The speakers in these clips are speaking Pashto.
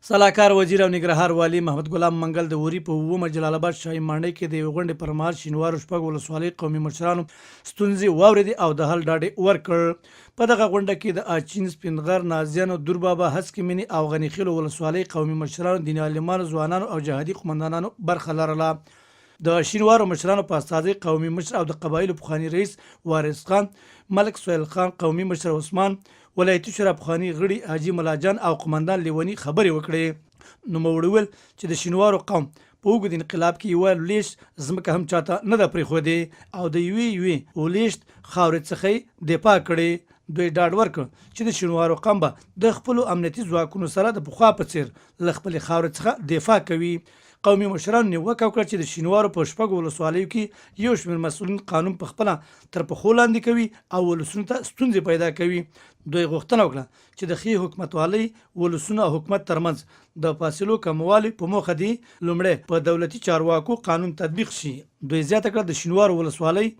سلاکار وزیر او ننګرهار والي محمد غلام منګل د وري په اوومه جلال آباد شاهي ماڼۍ کې د یوې غونډې پر مهال شینوارو شپږ ولسوالۍ قومي مشرانو ستونزې واورېدې او د حل ډاډ ورکړ. په دغه غونډه کې د اچین، سپینغر، نازیانو، دوربابا، هسکې مینې او غني خیلو ولسوالۍ قومي مشرانو، دیني عالمانو، ځوانانو او جهادي قومندانانو برخه لرله. د شینوارو مشرانو په استازۍ قومي مشر او د قبایلو پخواني رئیس وارث خان، ملک سهیل خان، قومي مشر عثمان، ولایتي شورا پخواني غړي حاجي ملاجان او قومندان لیوني خبرې وکړې. نوموړي وویل چې د شینوارو قوم په اوږد انقلاب کې یوه لویشت ځمکه هم چاته نه ده پرېښودې او د یوې ولویشت خاورې څخه یې دفاع کړې. دوی ډاډ ورکړ چې د شینوارو قوم به د خپلو امنیتي ځواکونو سره د پخوا په څیر له خپلې خاورې څخه دفاع کوي. قومي مشرانو نیوکه وکړه چې د شینوارو په شپږو ولسوالیو کې یو شمېر مسؤلین قانون په خپله تر پښو لاندې کوي او ولسونو ته ستونزې پیدا کوي. دوی غوښتنه وکړه چې د ښې حکومتوالۍ، ولسونو او حکومت ترمنځ د فاصلو کموالي په موخه دې لومړی په دولتي چارواکو قانون تطبیق شي. دوی زیاته کړه د شینوارو ولسوالۍ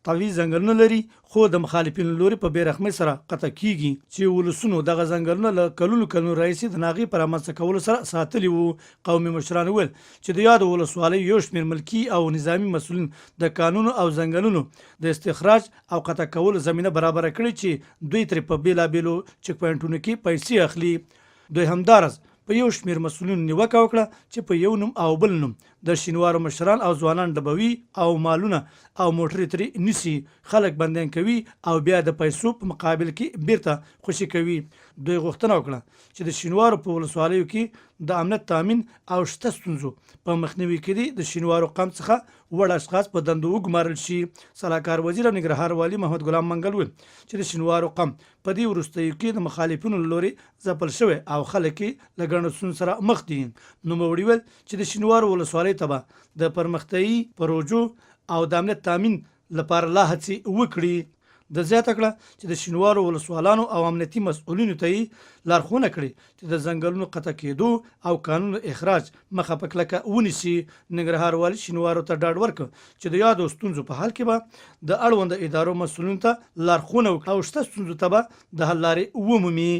طبیعي ځنګلونه لري خو د مخالفینو لوري په بېرحمۍ سره قطع کیږي چې ولسونو دغه ځنګلونه له کلونو راهیسې د هغې په رامنځته کولو سره ساتلي وو. قومي مشرانو وویل چې د یادو ولسوالیو یو شمېر ملکي او نظامي مسؤلین د کانونو او ځنګلونو د استخراج او قطع کولو زمینه برابره کړې چې دوی ترې په بېلابېلو چک پوینټونو کې پیسې اخلي. دوی همداراز په یو شمېر مسؤلینو نیوکه وکړه چې په یو نوم او بل نوم د شینوارو مشران او ځوانان ډبوي او مالونه او موټرې ترې نیسي، خلک بندیان کوي او بیا د پیسو په مقابل کې بیرته خوشي کوي. دوی غوښتنه وکړه چې د شینوارو په ولسوالیو کې د امنیت تامین او شته ستونزو په مخنیوي کې د شینوارو قوم څخه وړ اشخاص په دندو وګمارل شي. سلاکار وزیر او ننګرهار والي محمد غلام منګل وویل چې د شینوارو قوم په دې وروستیو کې د مخالفینو له لوري ځپل شوی او خلک یې له ګڼو ستونزو سره مخ دي. نوموړي وویل چې د شینوارو ولسوالۍ ته به د پرمختیایي پروژو او د امنیت تامین لپاره لا هڅې وکړي. د زیاته کړه چې د شینوارو ولسوالانو او امنیتي مسؤلینو ته یې لارښوونه کړې چې د ځنګلونو قطع کېدو او قانون اخراج مخه په کلکه ونیسي. ننګرهار والي شینوارو ته ډاډ ورکړ چې د یادو ستونزو په حل کې به د اړونده ادارو مسؤلینو ته لارښوونه وکړي او شته ستونزو ته به د حل لارې ومومي.